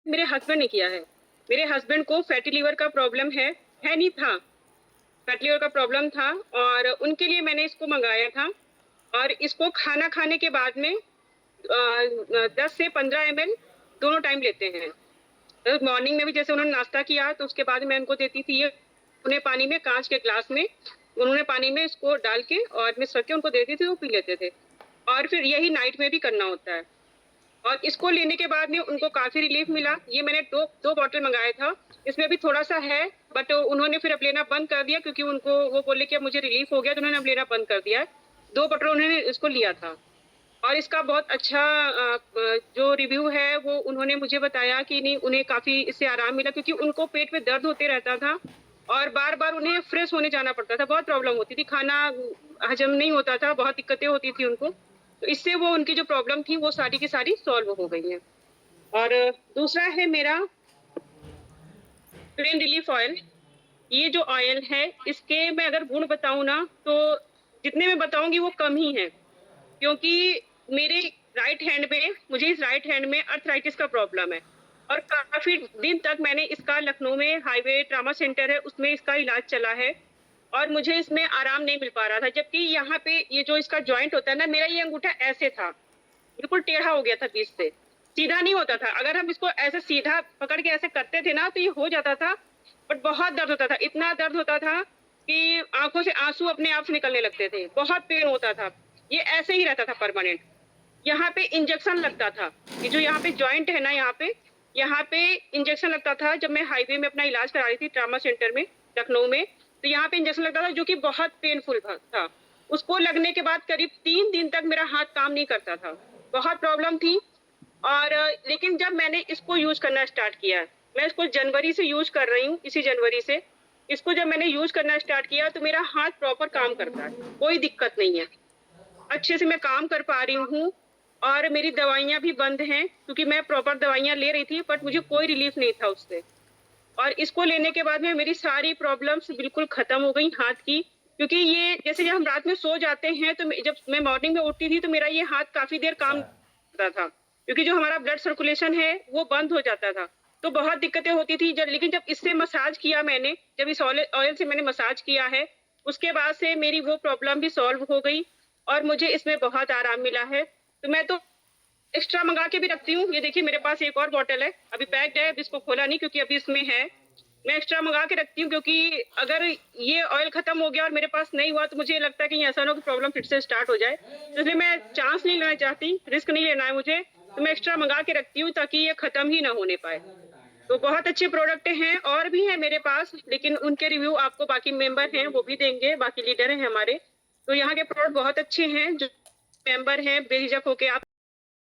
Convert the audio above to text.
मेरे हस्बैंड ने किया है। मेरे हस्बैंड को फैटी लिवर का प्रॉब्लम है नहीं था, फैटी लिवर का प्रॉब्लम था और उनके लिए मैंने इसको मंगाया था। और इसको खाना खाने के बाद में 10 से 15 ml दोनों टाइम लेते हैं। तो मॉर्निंग में भी जैसे उन्होंने नाश्ता किया तो उसके बाद मैं उनको देती थी ये, उन्हें पानी में, कांच के ग्लास में उन्होंने पानी में इसको डाल के और मिक्स करके उनको देती थी, वो पी लेते थे। और फिर यही नाइट में भी करना होता है। और इसको लेने के बाद में उनको काफी रिलीफ मिला। ये मैंने दो बॉटल मंगाया था, इसमें भी थोड़ा सा है, बट उन्होंने फिर अब लेना बंद कर दिया क्योंकि उनको वो बोले कि अब मुझे रिलीफ हो गया, तो उन्होंने अब लेना बंद कर दिया है। 2 बॉटल उन्होंने इसको लिया था और इसका बहुत अच्छा जो रिव्यू है वो उन्होंने मुझे बताया कि नहीं, उन्हें काफी इससे आराम मिला क्योंकि उनको पेट में दर्द होते रहता था और बार बार उन्हें फ्रेश होने जाना पड़ता था। बहुत प्रॉब्लम होती थी, खाना हजम नहीं होता था, बहुत दिक्कतें होती थी उनको। तो इससे वो उनकी जो प्रॉब्लम थी वो सारी की सारी सॉल्व हो गई है। और दूसरा है मेरा पेन रिलीफ ऑयल। ये जो ऑयल है इसके मैं अगर गुण बताऊं ना तो जितने मैं बताऊंगी वो कम ही है, क्योंकि मेरे राइट हैंड में, मुझे इस राइट हैंड में अर्थराइटिस का प्रॉब्लम है और काफी दिन तक मैंने इसका लखनऊ में हाईवे ट्रामा सेंटर है उसमें इसका इलाज चला है और मुझे इसमें आराम नहीं मिल पा रहा था। जबकि यहाँ पे ये जो इसका जॉइंट होता है ना, मेरा ये अंगूठा ऐसे था, बिल्कुल टेढ़ा हो गया था बीच से, सीधा नहीं होता था। अगर हम इसको ऐसे सीधा पकड़ के ऐसे करते थे ना तो ये हो जाता था, बट बहुत दर्द होता था, इतना दर्द होता था कि आंखों से आंसू अपने आप से निकलने लगते थे, बहुत पेन होता था। ये ऐसे ही रहता था परमानेंट। यहाँ पे इंजेक्शन लगता था, ये जो यहाँ पे जॉइंट है ना, यहाँ पे इंजेक्शन लगता था। जब मैं हाईवे में अपना इलाज करा रही थी ट्रामा सेंटर में लखनऊ में, तो यहाँ पे इंजेक्शन लगता था जो कि बहुत पेनफुल था। उसको लगने के बाद करीब 3 दिन तक मेरा हाथ काम नहीं करता था, बहुत प्रॉब्लम थी। और लेकिन जब मैंने इसको यूज करना स्टार्ट किया, मैं इसको जनवरी से यूज कर रही हूँ, इसी जनवरी से इसको जब मैंने यूज करना स्टार्ट किया तो मेरा हाथ प्रॉपर काम करता है, कोई दिक्कत नहीं है, अच्छे से मैं काम कर पा रही हूँ। और मेरी दवाइयाँ भी बंद हैं क्योंकि मैं प्रॉपर दवाइयाँ ले रही थी बट मुझे कोई रिलीफ नहीं था उससे। और इसको लेने के बाद में मेरी सारी प्रॉब्लम्स बिल्कुल खत्म हो गई हाथ की। क्योंकि ये जैसे जब हम रात में सो जाते हैं तो जब मैं मॉर्निंग में उठती थी तो मेरा ये हाथ काफी देर काम करता था, क्योंकि जो हमारा ब्लड सर्कुलेशन है वो बंद हो जाता था, तो बहुत दिक्कतें होती थी। लेकिन जब इससे मसाज किया मैंने, जब इस ऑयल से मैंने मसाज किया है, उसके बाद से मेरी वो प्रॉब्लम भी सॉल्व हो गई और मुझे इसमें बहुत आराम मिला है। तो मैं तो एक्स्ट्रा मंगा के भी रखती हूँ। ये देखिए मेरे पास एक और बॉटल है, अभी पैक्ड है, अभी इसको खोला नहीं क्योंकि अभी इसमें है। मैं एक्स्ट्रा मंगा के रखती हूँ क्योंकि अगर ये ऑयल खत्म हो गया और मेरे पास नहीं हुआ तो मुझे लगता है कि ऐसा ना हो कि प्रॉब्लम फिर से स्टार्ट हो जाए, तो इसलिए मैं चांस नहीं लेना चाहती, रिस्क नहीं लेना है मुझे, तो मैं एक्स्ट्रा मंगा के रखती हूँ ताकि ये खत्म ही ना होने पाए। तो बहुत अच्छे प्रोडक्ट हैं और भी हैं मेरे पास, लेकिन उनके रिव्यू आपको बाकी मेंबर हैं वो भी देंगे, बाकी लीडर हैं हमारे। तो यहाँ के प्रोडक्ट बहुत अच्छे हैं, जो मेंबर हैं बेझिझक होके आप